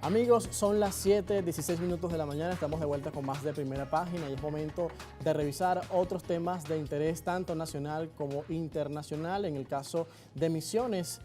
Amigos, son las 7:16 minutos de la mañana, estamos de vuelta con más de Primera Página y es momento de revisar otros temas de interés tanto nacional como internacional en el caso de misiones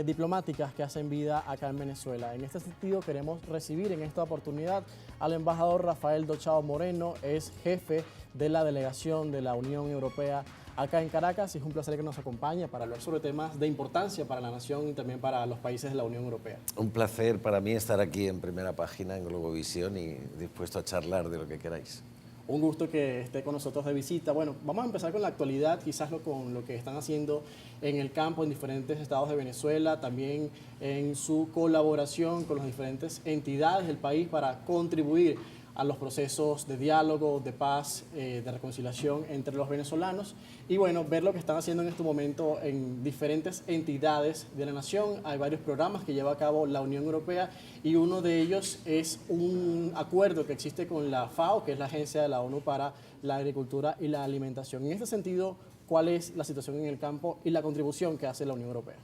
diplomáticas que hacen vida acá en Venezuela. En este sentido queremos recibir en esta oportunidad al embajador Rafael Dochao Moreno, es jefe de la delegación de la Unión Europea acá en Caracas y es un placer que nos acompañe para hablar sobre temas de importancia para la nación y también para los países de la Unión Europea. Un placer para mí estar aquí en Primera Página en Globovisión y dispuesto a charlar de lo que queráis. Un gusto que esté con nosotros de visita. Bueno, vamos a empezar con la actualidad, quizás con lo que están haciendo en el campo en diferentes estados de Venezuela, también en su colaboración con las diferentes entidades del país para contribuir a los procesos de diálogo, de paz, de reconciliación entre los venezolanos y bueno, ver lo que están haciendo en este momento en diferentes entidades de la nación. Hay varios programas que lleva a cabo la Unión Europea y uno de ellos es un acuerdo que existe con la FAO, que es la Agencia de la ONU para la Agricultura y la Alimentación. En este sentido, ¿cuál es la situación en el campo y la contribución que hace la Unión Europea?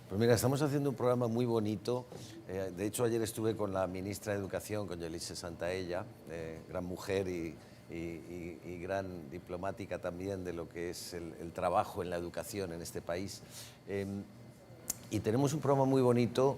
Pues mira, estamos haciendo un programa muy bonito. De hecho, ayer estuve con la ministra de Educación, con Yelitze Santaella, gran mujer y gran diplomática también de lo que es el trabajo en la educación en este país. Y tenemos un programa muy bonito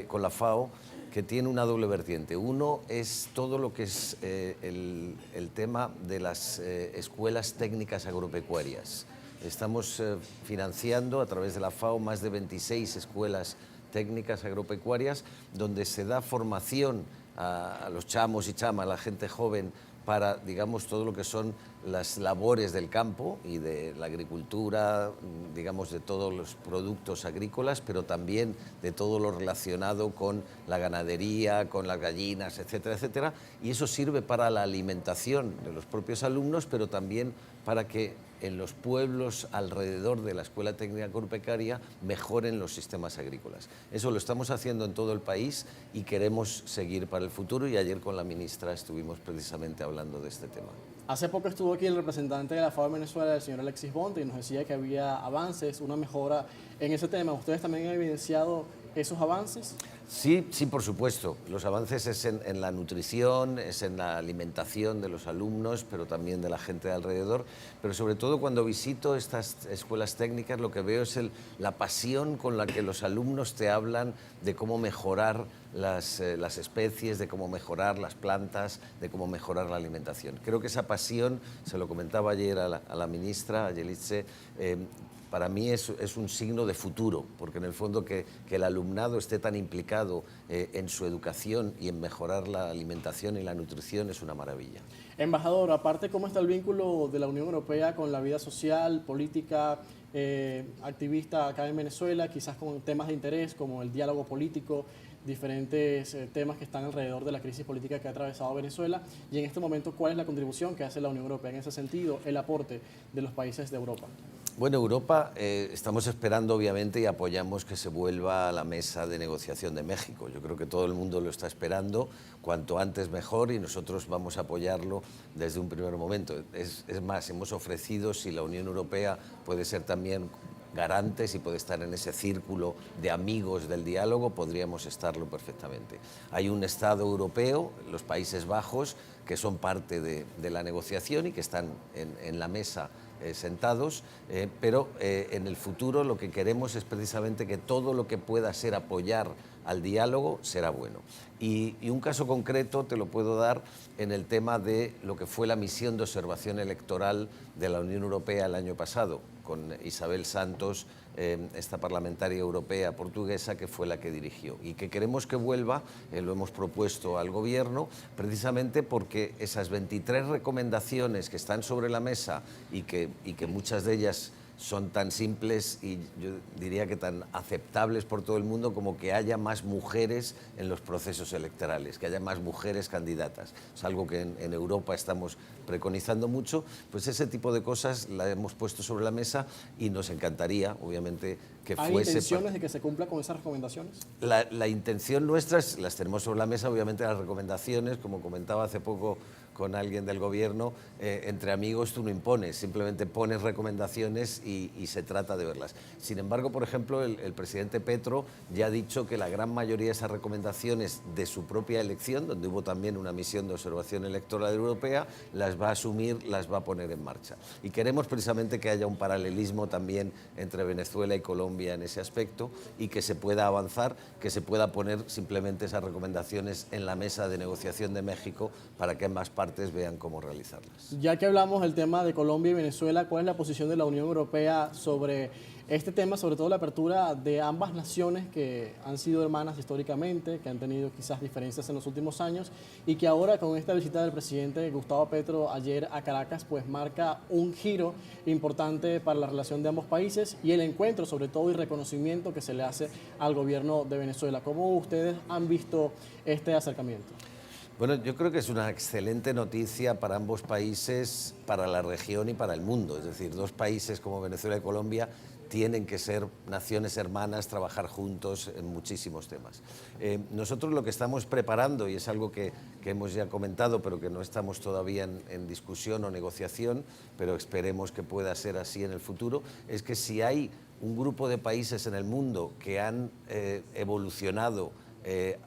con la FAO que tiene una doble vertiente. Uno es todo lo que es el tema de las escuelas técnicas agropecuarias. Estamos financiando a través de la FAO más de 26 escuelas técnicas agropecuarias donde se da formación a los chamos y chamas, a la gente joven, para, digamos, todo lo que son las labores del campo y de la agricultura, digamos, de todos los productos agrícolas, pero también de todo lo relacionado con la ganadería, con las gallinas, etcétera, etcétera. Y eso sirve para la alimentación de los propios alumnos, pero también para que en los pueblos alrededor de la Escuela Técnica Agropecuaria mejoren los sistemas agrícolas. Eso lo estamos haciendo en todo el país y queremos seguir para el futuro y ayer con la ministra estuvimos precisamente hablando de este tema. Hace poco estuvo aquí el representante de la FAO en Venezuela, el señor Alexis Bonte, y nos decía que había avances, una mejora en ese tema. ¿Ustedes también han evidenciado esos avances? Sí, sí, por supuesto. Los avances es en la nutrición, es en la alimentación de los alumnos, pero también de la gente de alrededor. Pero sobre todo cuando visito estas escuelas técnicas lo que veo es la pasión con la que los alumnos te hablan de cómo mejorar las especies, de cómo mejorar las plantas, de cómo mejorar la alimentación. Creo que esa pasión, se lo comentaba ayer a la ministra, a Yelitze, para mí es un signo de futuro, porque en el fondo que el alumnado esté tan implicado en su educación y en mejorar la alimentación y la nutrición es una maravilla. Embajador, aparte, ¿cómo está el vínculo de la Unión Europea con la vida social, política, activista acá en Venezuela, quizás con temas de interés como el diálogo político, diferentes temas que están alrededor de la crisis política que ha atravesado Venezuela? Y en este momento, ¿cuál es la contribución que hace la Unión Europea en ese sentido, el aporte de los países de Europa? Bueno, Europa, estamos esperando obviamente y apoyamos que se vuelva a la mesa de negociación de México. Yo creo que todo el mundo lo está esperando, cuanto antes mejor, y nosotros vamos a apoyarlo desde un primer momento. Es más, hemos ofrecido, si la Unión Europea puede ser también garante, si puede estar en ese círculo de amigos del diálogo, podríamos estarlo perfectamente. Hay un Estado europeo, los Países Bajos, que son parte de la negociación y que están en la mesa sentados, pero en el futuro lo que queremos es precisamente que todo lo que pueda ser apoyar al diálogo será bueno. Y un caso concreto te lo puedo dar en el tema de lo que fue la misión de observación electoral de la Unión Europea el año pasado, con Isabel Santos, esta parlamentaria europea portuguesa que fue la que dirigió y que queremos que vuelva, lo hemos propuesto al gobierno, precisamente porque esas 23 recomendaciones que están sobre la mesa y que muchas de ellas son tan simples y yo diría que tan aceptables por todo el mundo como que haya más mujeres en los procesos electorales, que haya más mujeres candidatas. Es algo que en Europa estamos preconizando mucho, pues ese tipo de cosas la hemos puesto sobre la mesa y nos encantaría, obviamente, que fuese... ¿Hay intenciones de que se cumpla con esas recomendaciones? La intención nuestra, las tenemos sobre la mesa, obviamente las recomendaciones, como comentaba hace poco con alguien del gobierno, entre amigos tú no impones, simplemente pones recomendaciones y se trata de verlas. Sin embargo, por ejemplo, el presidente Petro ya ha dicho que la gran mayoría de esas recomendaciones de su propia elección, donde hubo también una misión de observación electoral europea, las va a asumir, las va a poner en marcha. Y queremos precisamente que haya un paralelismo también entre Venezuela y Colombia en ese aspecto y que se pueda avanzar, que se pueda poner simplemente esas recomendaciones en la mesa de negociación de México para que ambas partes vean cómo realizarlas. Ya que hablamos del tema de Colombia y Venezuela, ¿cuál es la posición de la Unión Europea sobre este tema, sobre todo la apertura de ambas naciones que han sido hermanas históricamente, que han tenido quizás diferencias en los últimos años y que ahora con esta visita del presidente Gustavo Petro ayer a Caracas, pues marca un giro importante para la relación de ambos países y el encuentro sobre todo y reconocimiento que se le hace al gobierno de Venezuela? ¿Cómo ustedes han visto este acercamiento? Bueno, yo creo que es una excelente noticia para ambos países, para la región y para el mundo. Es decir, dos países como Venezuela y Colombia tienen que ser naciones hermanas, trabajar juntos en muchísimos temas. Nosotros lo que estamos preparando, y es algo que hemos ya comentado, pero que no estamos todavía en discusión o negociación, pero esperemos que pueda ser así en el futuro, es que si hay un grupo de países en el mundo que han evolucionado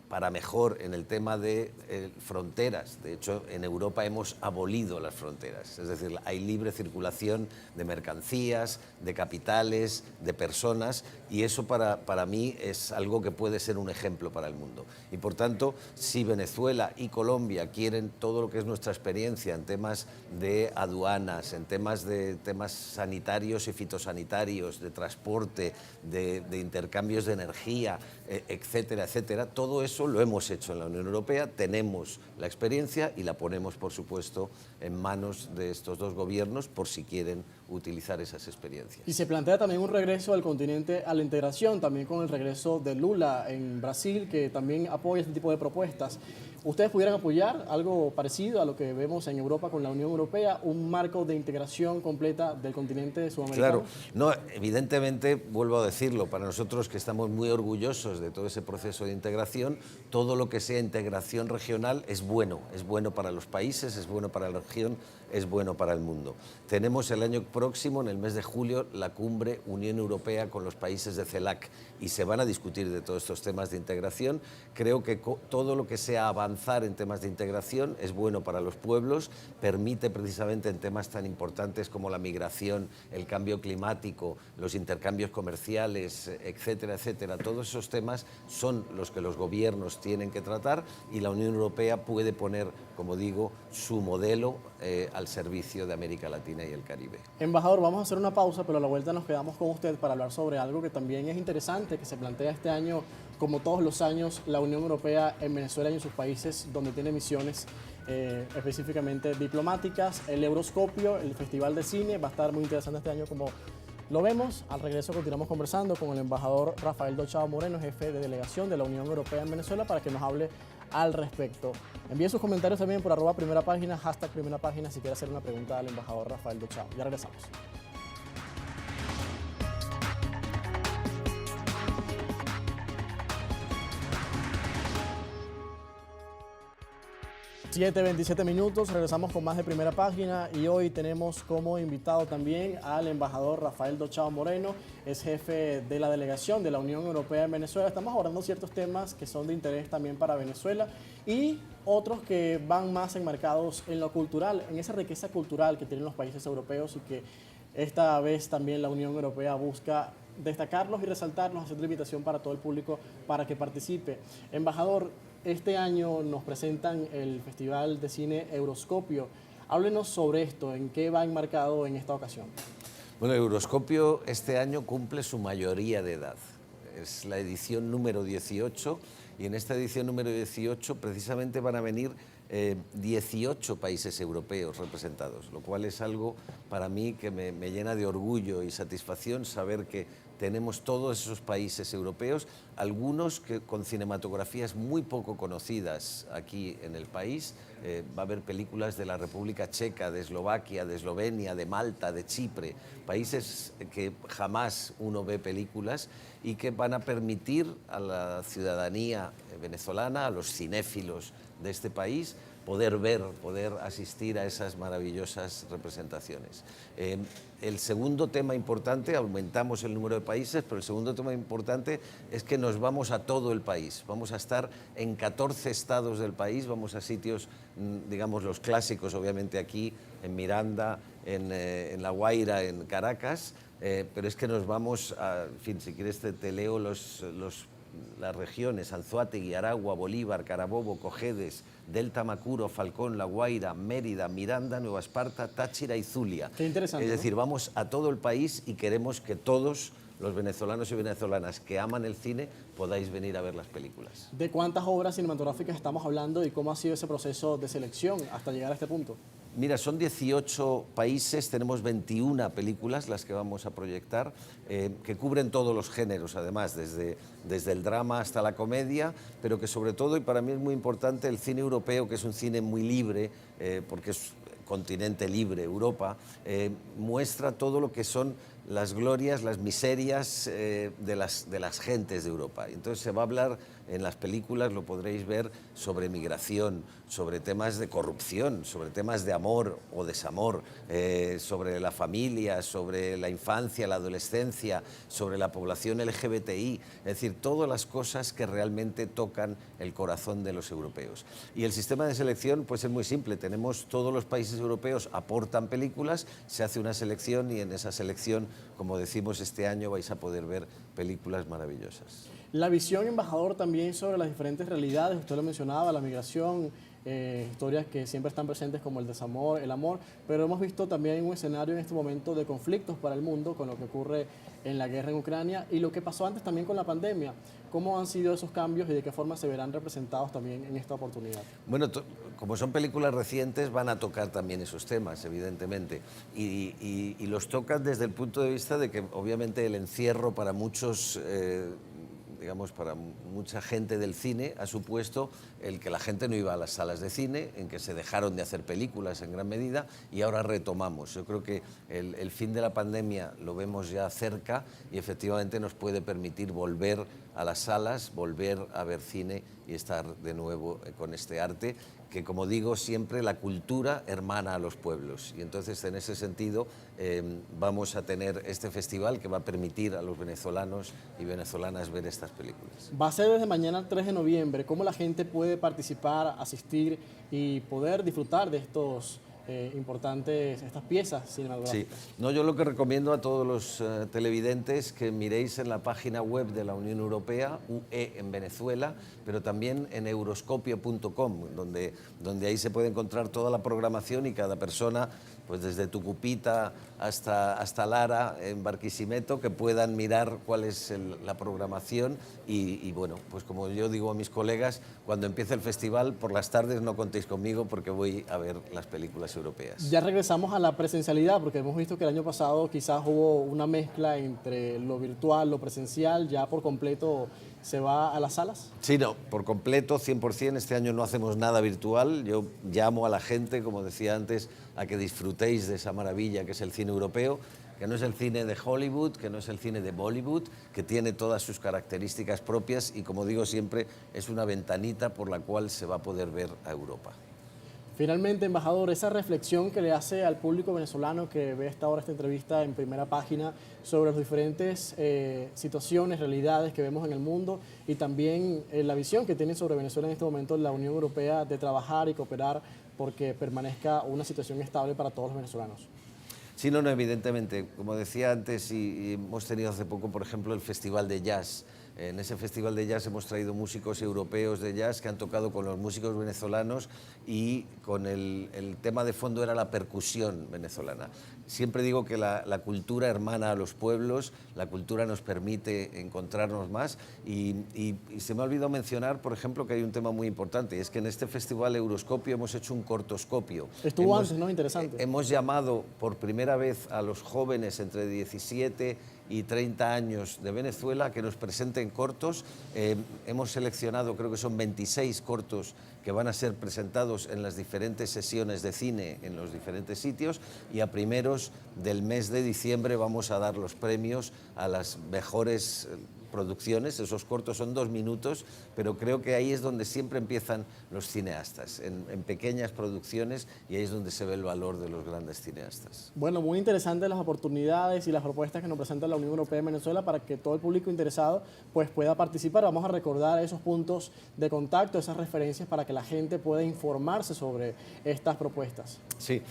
para mejor en el tema de fronteras. De hecho, en Europa hemos abolido las fronteras, es decir, hay libre circulación de mercancías, de capitales, de personas, y eso para mí es algo que puede ser un ejemplo para el mundo. Y por tanto, si Venezuela y Colombia quieren todo lo que es nuestra experiencia en temas de aduanas, en temas sanitarios y fitosanitarios, de transporte, de intercambios de energía, etcétera, etcétera, todo eso lo hemos hecho en la Unión Europea, tenemos la experiencia y la ponemos, por supuesto, en manos de estos dos gobiernos por si quieren utilizar esas experiencias. Y se plantea también un regreso al continente a la integración, también con el regreso de Lula en Brasil, que también apoya este tipo de propuestas. ¿Ustedes pudieran apoyar algo parecido a lo que vemos en Europa con la Unión Europea, un marco de integración completa del continente sudamericano? Claro, no, evidentemente, vuelvo a decirlo, para nosotros que estamos muy orgullosos de todo ese proceso de integración, todo lo que sea integración regional es bueno para los países, es bueno para la región, es bueno para el mundo. Tenemos el año próximo, en el mes de julio, la cumbre Unión Europea con los países de CELAC y se van a discutir de todos estos temas de integración. Creo que todo lo que sea avanzar en temas de integración es bueno para los pueblos, permite precisamente en temas tan importantes como la migración, el cambio climático, los intercambios comerciales, etcétera, etcétera. Todos esos temas son los que los gobiernos tienen que tratar y la Unión Europea puede poner, como digo, su modelo al servicio de América Latina y el Caribe. Embajador, vamos a hacer una pausa, pero a la vuelta nos quedamos con usted para hablar sobre algo que también es interesante, que se plantea este año, como todos los años, la Unión Europea en Venezuela y en sus países donde tiene misiones específicamente diplomáticas. El Euroscopio, el Festival de Cine, va a estar muy interesante este año como lo vemos. Al regreso continuamos conversando con el embajador Rafael Dochao Moreno, jefe de delegación de la Unión Europea en Venezuela, para que nos hable al respecto. Envíe sus comentarios también por @primerapágina, #primerapágina, si quiere hacer una pregunta al embajador Rafael Dochao. Ya regresamos. (7:27) regresamos con más de Primera Página y hoy tenemos como invitado también al embajador Rafael Dochao Moreno, es jefe de la delegación de la Unión Europea en Venezuela. Estamos abordando ciertos temas que son de interés también para Venezuela y otros que van más enmarcados en lo cultural, en esa riqueza cultural que tienen los países europeos y que esta vez también la Unión Europea busca destacarlos y resaltarlos, haciendo la invitación para todo el público para que participe. Embajador, este año nos presentan el Festival de Cine Euroscopio. Háblenos sobre esto, ¿en qué va enmarcado en esta ocasión? Bueno, Euroscopio este año cumple su mayoría de edad. Es la edición número 18 y en esta edición número 18 precisamente van a venir 18 países europeos representados, lo cual es algo para mí que me llena de orgullo y satisfacción saber que tenemos todos esos países europeos, algunos que con cinematografías muy poco conocidas aquí en el país. Va a haber películas de la República Checa, de Eslovaquia, de Eslovenia, de Malta, de Chipre, países que jamás uno ve películas y que van a permitir a la ciudadanía venezolana, a los cinéfilos de este país, poder ver, poder asistir a esas maravillosas representaciones. El segundo tema importante, aumentamos el número de países, pero el segundo tema importante es que nos vamos a todo el país. Vamos a estar en 14 estados del país, vamos a sitios, digamos, los clásicos, obviamente aquí, en Miranda, en La Guaira, en Caracas, pero es que nos vamos a, en fin, si quieres te leo las regiones: Anzoátegui, Aragua, Bolívar, Carabobo, Cojedes, Delta Macuro, Falcón, La Guaira, Mérida, Miranda, Nueva Esparta, Táchira y Zulia. Qué interesante, Es ¿no? decir, vamos a todo el país y queremos que todos los venezolanos y venezolanas que aman el cine podáis venir a ver las películas. ¿De cuántas obras cinematográficas estamos hablando y cómo ha sido ese proceso de selección hasta llegar a este punto? Mira, son 18 países, tenemos 21 películas las que vamos a proyectar, que cubren todos los géneros, además, desde el drama hasta la comedia, pero que sobre todo, y para mí es muy importante, el cine europeo, que es un cine muy libre, porque es continente libre, Europa, muestra todo lo que son las glorias, las miserias de las gentes de Europa. Entonces se va a hablar en las películas, lo podréis ver, sobre migración, sobre temas de corrupción, sobre temas de amor o desamor, sobre la familia, sobre la infancia, la adolescencia, sobre la población LGBTI, es decir, todas las cosas que realmente tocan el corazón de los europeos. Y el sistema de selección pues es muy simple, tenemos todos los países europeos aportan películas, se hace una selección y en esa selección, como decimos, este año vais a poder ver películas maravillosas. La visión, embajador, también sobre las diferentes realidades, usted lo mencionaba, la migración, historias que siempre están presentes como el desamor, el amor, pero hemos visto también un escenario en este momento de conflictos para el mundo con lo que ocurre en la guerra en Ucrania y lo que pasó antes también con la pandemia. ¿Cómo han sido esos cambios y de qué forma se verán representados también en esta oportunidad? Bueno, como son películas recientes, van a tocar también esos temas, evidentemente, y los tocan desde el punto de vista de que obviamente el encierro para muchos... digamos, para mucha gente del cine ha supuesto el que la gente no iba a las salas de cine, en que se dejaron de hacer películas en gran medida y ahora retomamos. Yo creo que el fin de la pandemia lo vemos ya cerca y efectivamente nos puede permitir volver a las salas, volver a ver cine y estar de nuevo con este arte que, como digo, siempre la cultura hermana a los pueblos. Y entonces, en ese sentido, vamos a tener este festival que va a permitir a los venezolanos y venezolanas ver estas películas. Va a ser desde mañana al 3 de noviembre. ¿Cómo la gente puede participar, asistir y poder disfrutar de estas piezas cinematográficas? Sí, no, yo lo que recomiendo a todos los televidentes que miréis en la página web de la Unión Europea, UE en Venezuela, pero también en euroscopio.com, donde ahí se puede encontrar toda la programación y cada persona, pues desde Tucupita hasta Lara, en Barquisimeto, que puedan mirar cuál es la programación y bueno, pues como yo digo a mis colegas, cuando empiece el festival, por las tardes no contéis conmigo porque voy a ver las películas europeas. Ya regresamos a la presencialidad, porque hemos visto que el año pasado quizás hubo una mezcla entre lo virtual, lo presencial, ya por completo se va a las salas. Sí, no, por completo, 100%, este año no hacemos nada virtual. Yo llamo a la gente, como decía antes, a que disfrutéis de esa maravilla que es el cine europeo, que no es el cine de Hollywood, que no es el cine de Bollywood, que tiene todas sus características propias y, como digo siempre, es una ventanita por la cual se va a poder ver a Europa. Finalmente, embajador, esa reflexión que le hace al público venezolano que ve esta entrevista en Primera Página sobre las diferentes situaciones, realidades que vemos en el mundo y también la visión que tiene sobre Venezuela en este momento la Unión Europea de trabajar y cooperar porque permanezca una situación estable para todos los venezolanos. Sí, no, evidentemente. Como decía antes, y hemos tenido hace poco, por ejemplo, el Festival de Jazz. En ese Festival de Jazz hemos traído músicos europeos de jazz que han tocado con los músicos venezolanos y con el tema de fondo era la percusión venezolana. Siempre digo que la cultura hermana a los pueblos, la cultura nos permite encontrarnos más y se me ha olvidado mencionar, por ejemplo, que hay un tema muy importante, y es que en este Festival Euroscopio hemos hecho un cortoscopio. Estuvo antes, ¿no? Interesante. Hemos llamado por primera vez a los jóvenes entre 17 y 30 años de Venezuela que nos presenten cortos. Hemos seleccionado, creo que son 26 cortos que van a ser presentados en las diferentes sesiones de cine en los diferentes sitios y a primeros del mes de diciembre vamos a dar los premios a las mejores producciones, esos cortos son 2 minutos, pero creo que ahí es donde siempre empiezan los cineastas, en pequeñas producciones, y ahí es donde se ve el valor de los grandes cineastas. Bueno, muy interesantes las oportunidades y las propuestas que nos presenta la Unión Europea en Venezuela para que todo el público interesado pues, pueda participar. Vamos a recordar esos puntos de contacto, esas referencias para que la gente pueda informarse sobre estas propuestas. Sí,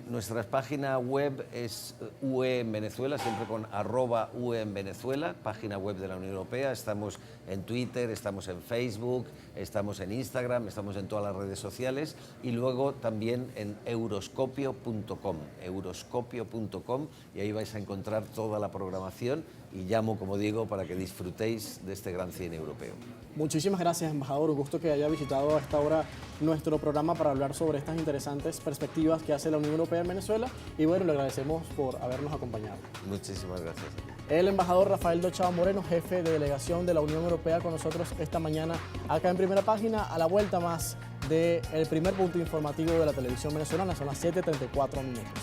nuestra página web es UE en Venezuela, siempre con @UE en Venezuela, página web de la Unión Europea. Estamos en Twitter, estamos en Facebook, estamos en Instagram, estamos en todas las redes sociales, y luego también en euroscopio.com, y ahí vais a encontrar toda la programación, y llamo, como digo, para que disfrutéis de este gran cine europeo. Muchísimas gracias, embajador. Un gusto que haya visitado a esta hora nuestro programa para hablar sobre estas interesantes perspectivas que hace la Unión Europea en Venezuela. Y bueno, le agradecemos por habernos acompañado. Muchísimas gracias. El embajador Rafael Dochao Moreno, jefe de delegación de la Unión Europea, con nosotros esta mañana acá en Primera Página, a la vuelta más del primer punto informativo de la televisión venezolana. Son las 7:34 minutos.